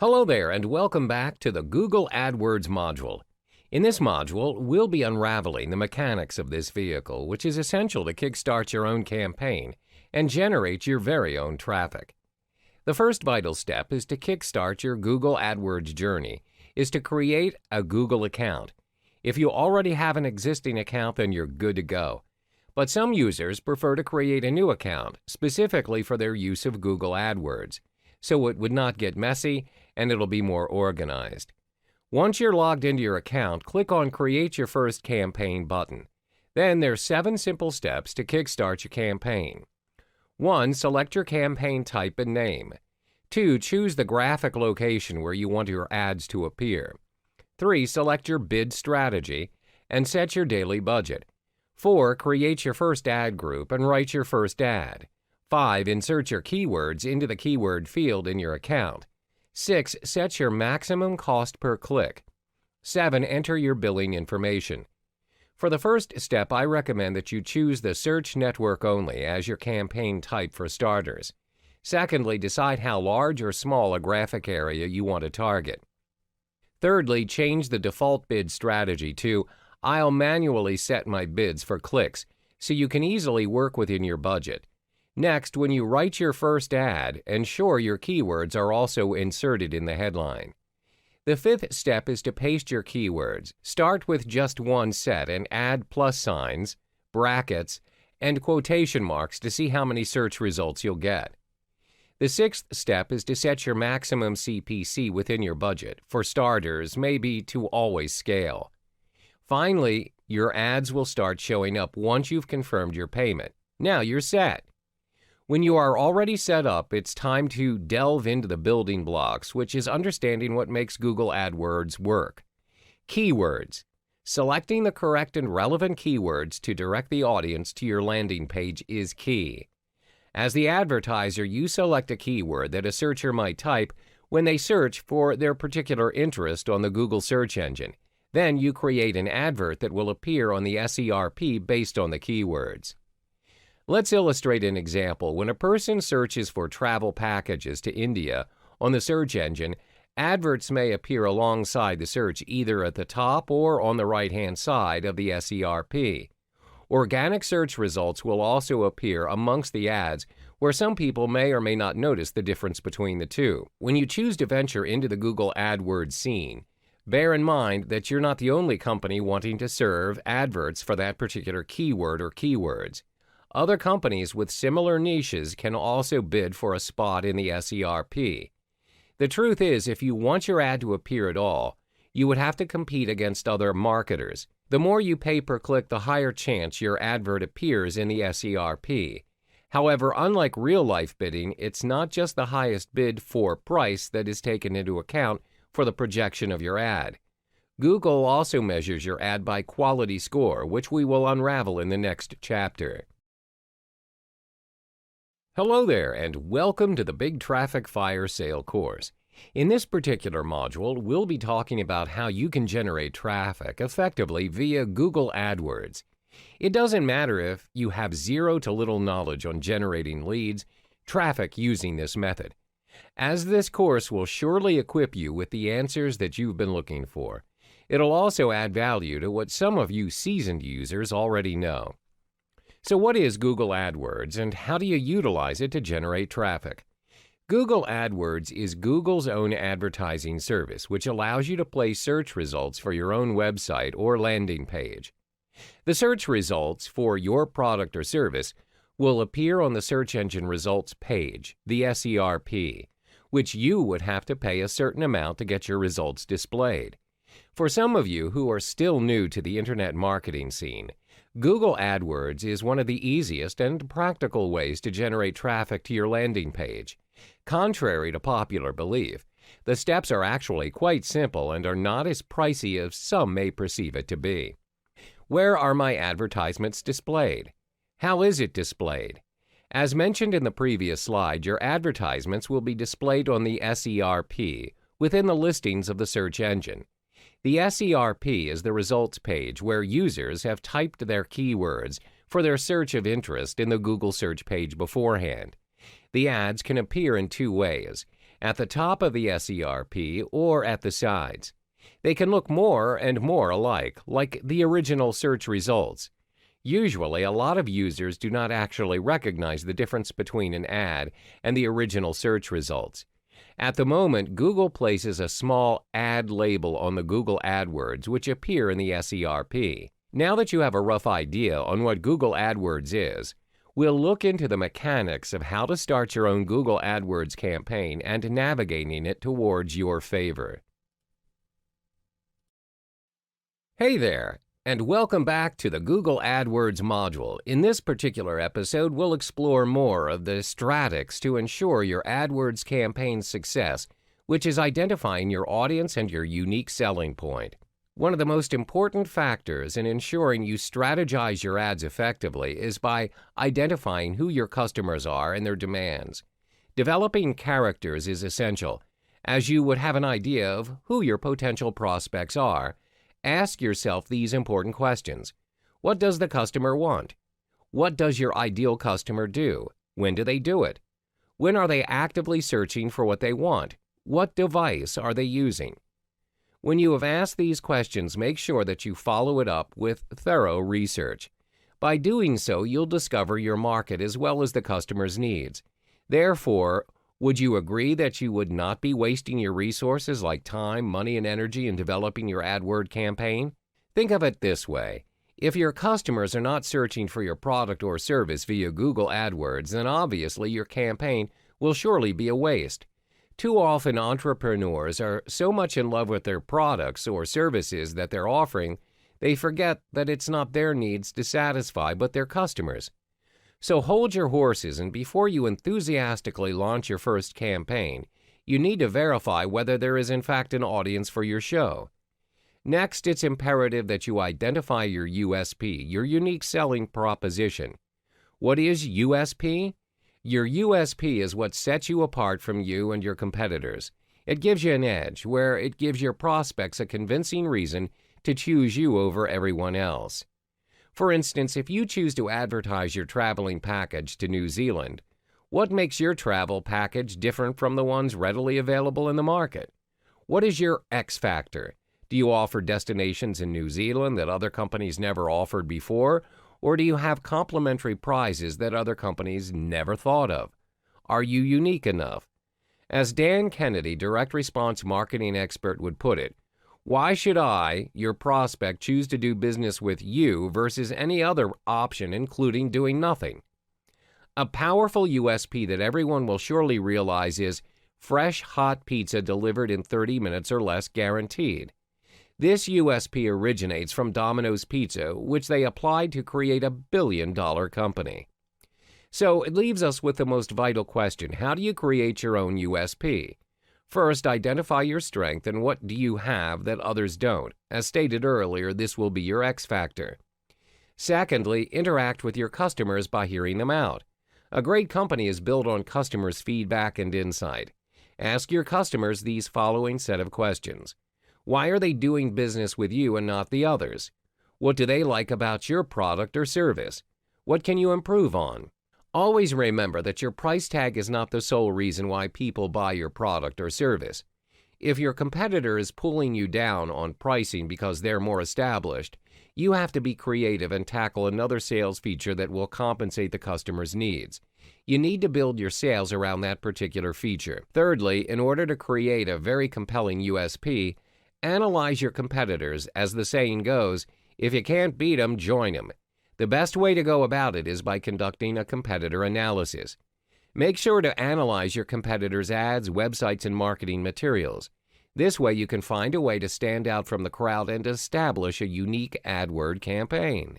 Hello there and welcome back to the Google AdWords module. In this module, we'll be unraveling the mechanics of this vehicle, which is essential to kickstart your own campaign and generate your very own traffic. The first vital step is to kickstart your Google AdWords journey is to create a Google account. If you already have an existing account, then you're good to go. But some users prefer to create a new account specifically for their use of Google AdWords, so it would not get messy and it'll be more organized. Once you're logged into your account, click on Create Your First Campaign button. Then there's 7 simple steps to kickstart your campaign. 1. Select your campaign type and name. 2. Choose the graphic location where you want your ads to appear. 3. Select your bid strategy and set your daily budget. 4. Create your first ad group and write your first ad. 5. Insert your keywords into the keyword field in your account. 6. Set your maximum cost per click. 7. Enter your billing information. For the first step, I recommend that you choose the search network only as your campaign type for starters. Secondly, decide how large or small a graphic area you want to target. Thirdly, change the default bid strategy to I'll manually set my bids for clicks so you can easily work within your budget. Next, when you write your first ad, ensure your keywords are also inserted in the headline. The 5th step is to paste your keywords. Start with just one set and add plus signs, brackets, and quotation marks to see how many search results you'll get. The 6th step is to set your maximum CPC within your budget. For starters, maybe to always scale. Finally, your ads will start showing up once you've confirmed your payment. Now you're set. When you are already set up, it's time to delve into the building blocks, which is understanding what makes Google AdWords work. Keywords. Selecting the correct and relevant keywords to direct the audience to your landing page is key. As the advertiser, you select a keyword that a searcher might type when they search for their particular interest on the Google search engine. Then you create an advert that will appear on the SERP based on the keywords. Let's illustrate an example. When a person searches for travel packages to India on the search engine, adverts may appear alongside the search either at the top or on the right-hand side of the SERP. Organic search results will also appear amongst the ads, where some people may or may not notice the difference between the two. When you choose to venture into the Google AdWords scene, bear in mind that you're not the only company wanting to serve adverts for that particular keyword or keywords. Other companies with similar niches can also bid for a spot in the SERP. The truth is, if you want your ad to appear at all, you would have to compete against other marketers. The more you pay per click, the higher chance your advert appears in the SERP. However, unlike real-life bidding, it's not just the highest bid for price that is taken into account for the projection of your ad. Google also measures your ad by quality score, which we will unravel in the next chapter. Hello there and welcome to the Big Traffic Firesale course. In this particular module, we'll be talking about how you can generate traffic effectively via Google AdWords. It doesn't matter if you have zero to little knowledge on generating leads, traffic using this method, as this course will surely equip you with the answers that you've been looking for. It'll also add value to what some of you seasoned users already know. So what is Google AdWords and how do you utilize it to generate traffic? Google AdWords is Google's own advertising service, which allows you to place search results for your own website or landing page. The search results for your product or service will appear on the search engine results page, the SERP, which you would have to pay a certain amount to get your results displayed. For some of you who are still new to the internet marketing scene, Google AdWords is one of the easiest and practical ways to generate traffic to your landing page. Contrary to popular belief, the steps are actually quite simple and are not as pricey as some may perceive it to be. Where are my advertisements displayed? How is it displayed? As mentioned in the previous slide, your advertisements will be displayed on the SERP within the listings of the search engine. The SERP is the results page where users have typed their keywords for their search of interest in the Google search page beforehand. The ads can appear in 2 ways. at the top of the SERP, or at the sides. They can look more and more alike, like the original search results. Usually, a lot of users do not actually recognize the difference between an ad and the original search results. At the moment, Google places a small ad label on the Google AdWords, which appear in the SERP. Now that you have a rough idea on what Google AdWords is, we'll look into the mechanics of how to start your own Google AdWords campaign and navigating it towards your favor. Hey there, and welcome back to the Google AdWords module. In this particular episode, we'll explore more of the statistics to ensure your AdWords campaign's success, which is identifying your audience and your unique selling point. One of the most important factors in ensuring you strategize your ads effectively is by identifying who your customers are and their demands. Developing characters is essential, as you would have an idea of who your potential prospects are. Ask yourself these important questions. What does the customer want? What does your ideal customer do? When do they do it? When are they actively searching for what they want? What device are they using? When you have asked these questions, make sure that you follow it up with thorough research. By doing so, you'll discover your market as well as the customer's needs. Therefore, would you agree that you would not be wasting your resources like time, money, and energy in developing your AdWord campaign? Think of it this way. If your customers are not searching for your product or service via Google AdWords, then obviously your campaign will surely be a waste. Too often, entrepreneurs are so much in love with their products or services that they're offering, they forget that it's not their needs to satisfy, but their customers. So hold your horses, and before you enthusiastically launch your first campaign, you need to verify whether there is in fact an audience for your show. Next, it's imperative that you identify your USP, your unique selling proposition. What is USP? Your USP is what sets you apart from you and your competitors. It gives you an edge, where it gives your prospects a convincing reason to choose you over everyone else. For instance, if you choose to advertise your traveling package to New Zealand, what makes your travel package different from the ones readily available in the market? What is your X factor? Do you offer destinations in New Zealand that other companies never offered before? Or do you have complimentary prizes that other companies never thought of? Are you unique enough? As Dan Kennedy, direct response marketing expert, would put it, why should I, your prospect, choose to do business with you versus any other option, including doing nothing? A powerful USP that everyone will surely realize is fresh, hot pizza delivered in 30 minutes or less guaranteed. This USP originates from Domino's Pizza, which they applied to create a billion-dollar company. So it leaves us with the most vital question: how do you create your own USP? First, identify your strength and what do you have that others don't. As stated earlier, this will be your X factor. Secondly, interact with your customers by hearing them out. A great company is built on customers' feedback and insight. Ask your customers these following set of questions. Why are they doing business with you and not the others? What do they like about your product or service? What can you improve on? Always remember that your price tag is not the sole reason why people buy your product or service. If your competitor is pulling you down on pricing because they're more established, you have to be creative and tackle another sales feature that will compensate the customer's needs. You need to build your sales around that particular feature. Thirdly, in order to create a very compelling USP, analyze your competitors. As the saying goes, if you can't beat them, join them. The best way to go about it is by conducting a competitor analysis. Make sure to analyze your competitors' ads, websites, and marketing materials. This way you can find a way to stand out from the crowd and establish a unique AdWord campaign.